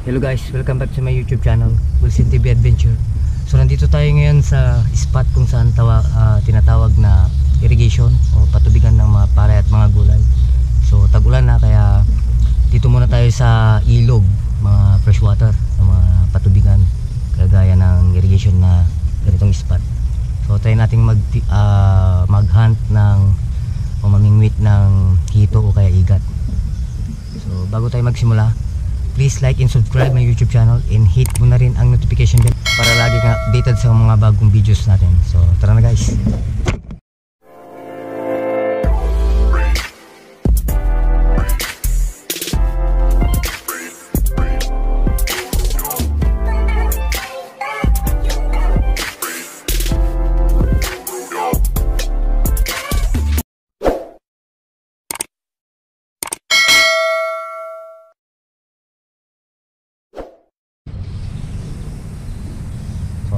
Hello guys, welcome back to my YouTube channel, Wilson TV Adventure. So nandito tayo ngayon sa spot kung saan tinatawag na irrigation o patubigan ng mga palay at mga gulay. So tag-ulan na, kaya dito muna tayo sa ilog, mga freshwater, mga patubigan kagaya ng irrigation na ganitong spot. So try nating mag-hunt ng o mamingwit ng hito o kaya igat. So bago tayo magsimula, please like and subscribe my YouTube channel and hit mo na rin ang notification bell para lagi kang updated sa mga bagong videos natin. So tara na guys.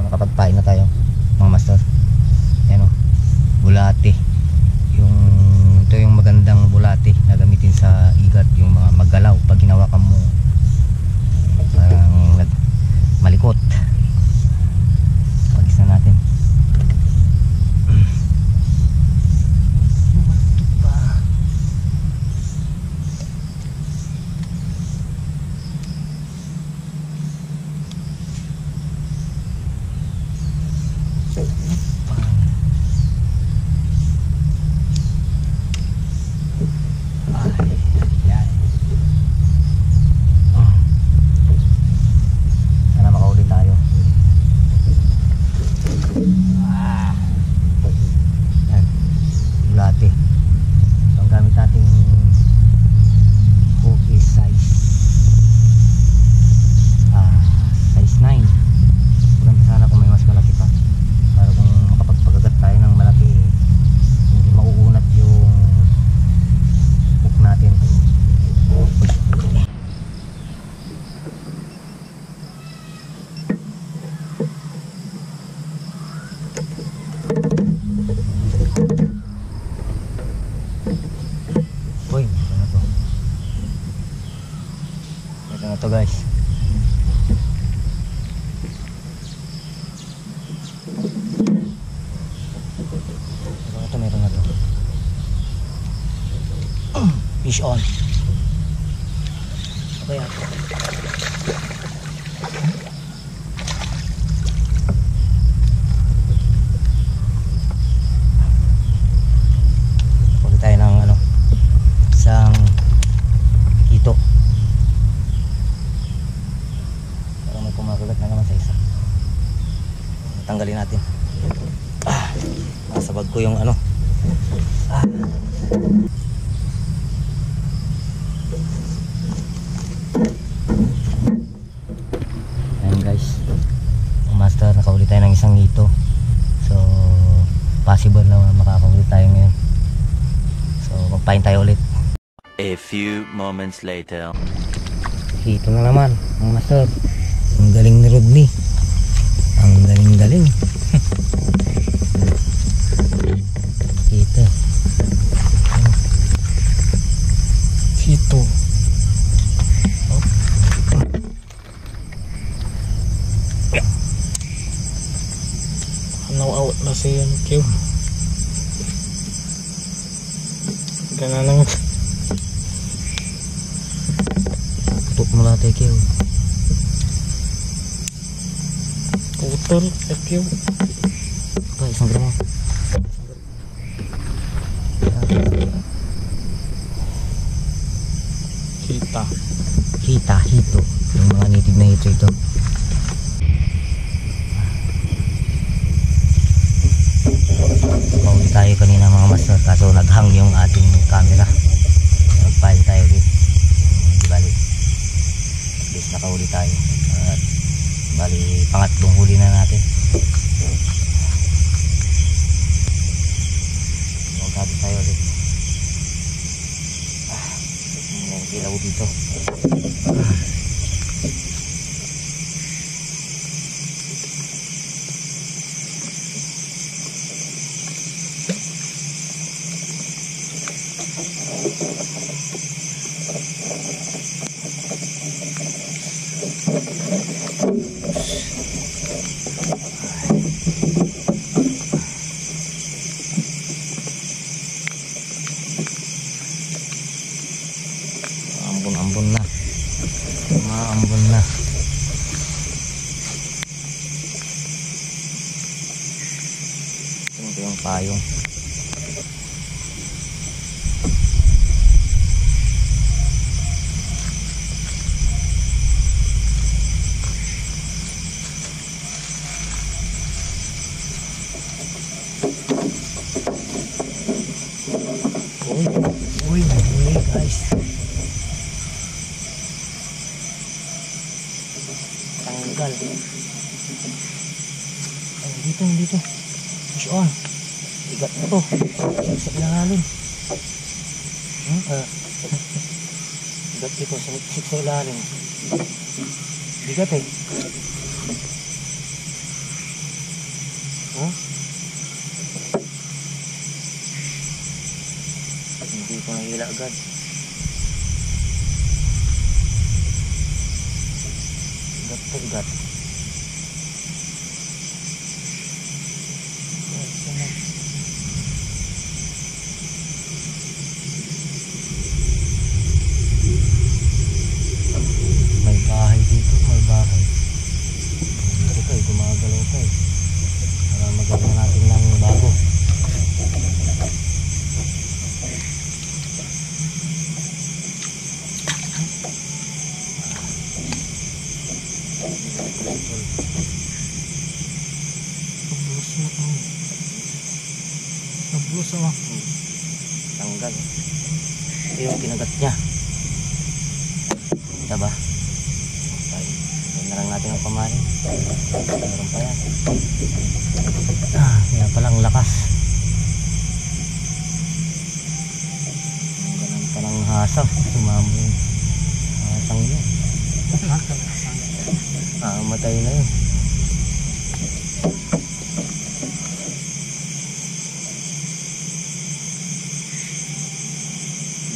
Nakapagpain na tayo mga master. Ayan o, bulate. Ito yung magandang bulate na gamitin sa igat, yung mga maggalaw pag hinawakan mo parang malikot. Pagis na natin. Ito guys, meron na to. Fish on. Okay, pagod tayo ng isang hito. Kumakagat na naman sa isa. Tanggalin natin. Nasa bag ko yung Ayan guys, master, nakahuli tayo ng isang hito. So possible na makakahuli tayo ngayon. So magpain tayo ulit. A few moments later. Hito na naman ang master. Ang galing ni Rodney. Ang galing-galing. Kita. Hito. Oh. Now-out na siya yung Q. Gana lang. Tutok mo lahat Q. Putol, FQ. Okay, isang gramo. Hito. Yung mga native na hito ito. Mahuli tayo kanina mga master, kaso naghang yung ating camera. Nagpahin tayo dito. Bali, at least nakahuli tayo. At bali, pangatlong huli na natin. Magkabit tayo ulit. May ilaw dito. Ambon na. Maambon na. Ito yung payong. Uy, guys. Tanggal. Dito. Push on. Bigat na to. Sa ilalim. Bigat dito. Sa ilalim. Bigat eh. Hindi ko nahila agad. Bigat. May bahay dito, may bahay. Dito tayo, gumagalaw tayo. Para magawin natin ng bago. Nablos ako. Tanggal. Ito yung kinagat niya. Diba? Okay. Yan na lang natin ang pamain. Meron pa yan. Kaya palang lakas. Ang ganun palang hasa. Sumamo yung hasang yun. Matay na yun.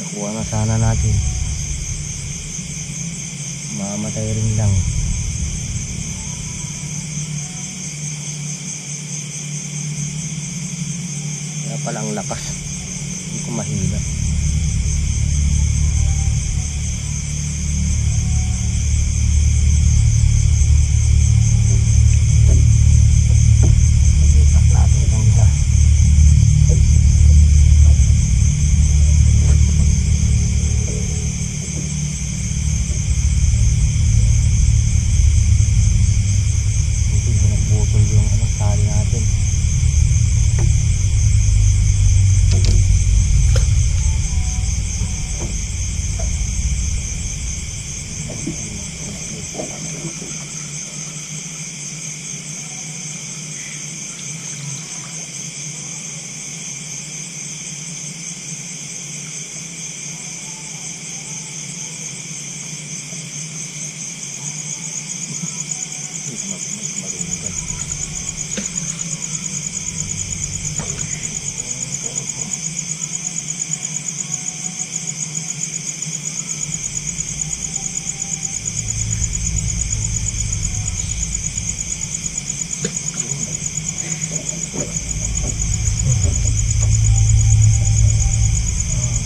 Nakuha na sana natin. Mamatay rin lang. Kaya pala ang lakas. Hindi ko mahila. Itak natin itong isa. Tali natin.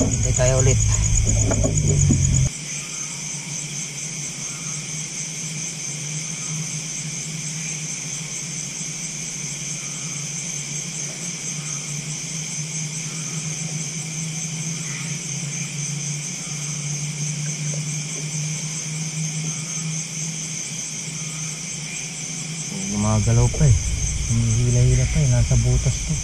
Hintay tayo ulit. Gumagalaw pa eh. Humihila-hila pa eh. Nasa butas to.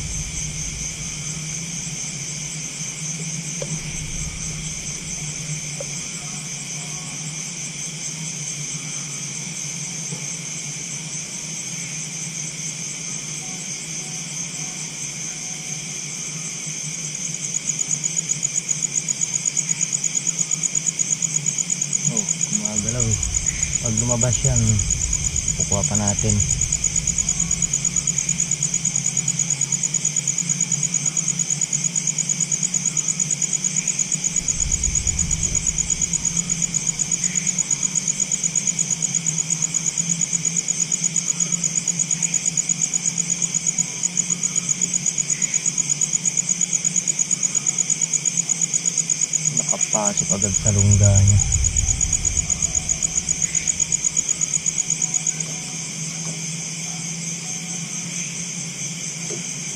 Gumagalaw eh. Pag lumabas yan, kukuha pa natin. Pasok agad sa lungga niya.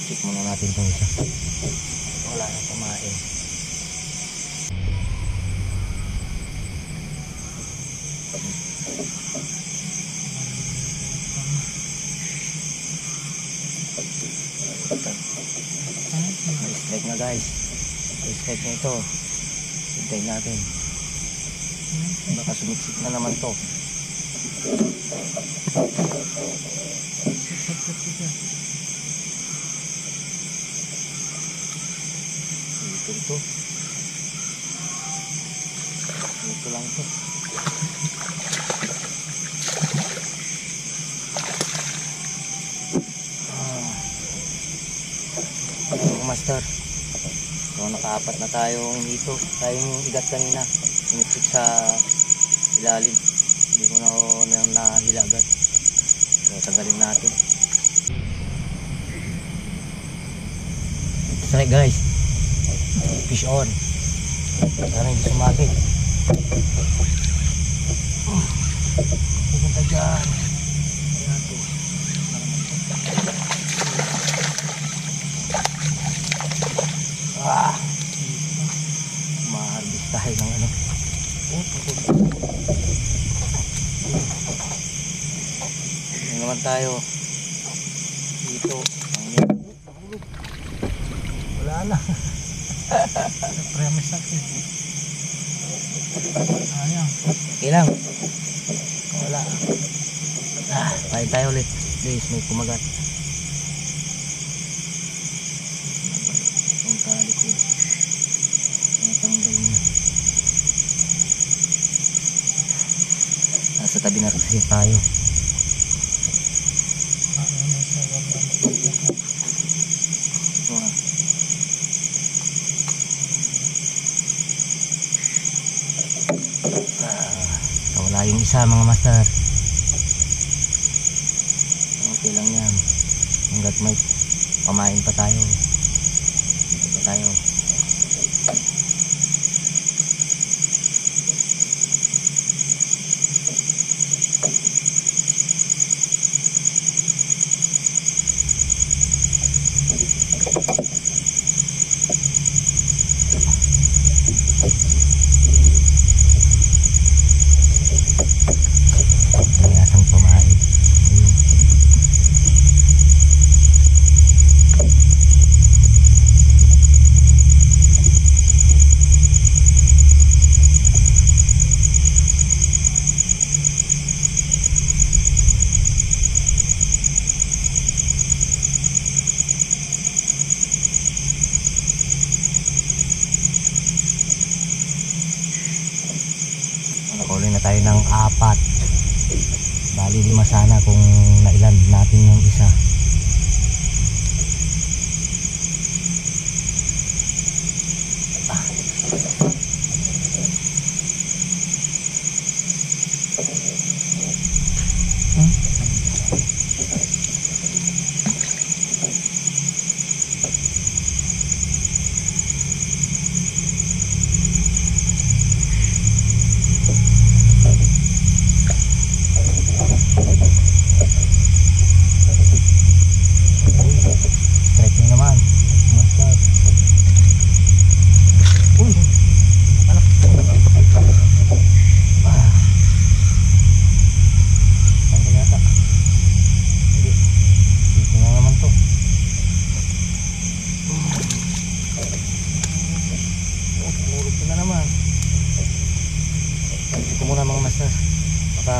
Check muna natin itong isa. Wala na kumain. Strike na guys. Strike na ito. Hintayin natin. Baka sumiksik na naman to. Ito. Ito lang to. Master, so nakaapat na tayong hito. Tayong igat kanina sumiksik sa ilalim, hindi ko na nahila agad, so tanggalin natin. Strike guys, fish on, parang hindi sumabit. Pupunta dyan. Ma-harvest tayo ng ano. Hindi naman tayo dito. Wala na. Premise natin. Ayang. Okay lang. Wala. Pahin tayo ulit. Please, may kumagat. Ang tali ko. Natanggal niya. Nasa tabi na kasi tayo. Wala yung isa mga master. Okay lang yan. Hanggat may pamain pa tayo. Dito pa tayo. Nakahuli na tayo ng 4. Bali 5 sana kung nailan natin yung isa.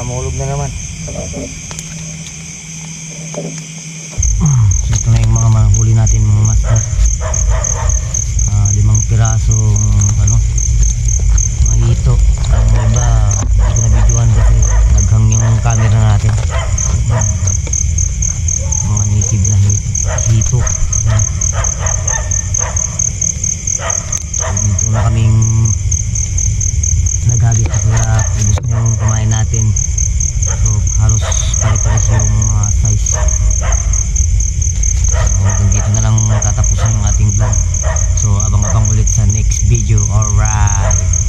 Mahulog na naman. So ito na yung mga mahuli natin mga master. 5 pirasong ano, mahito. Ang iba hindi ko na videoan kasi naghang yung camera natin. Mga native na hito. Dito na kaming naghagis kasi ubos na yung kumain natin. So halos pare-pares yung size. So hanggang dito na lang tatapusin yung ating vlog. So abang-abang ulit sa next video. Alright.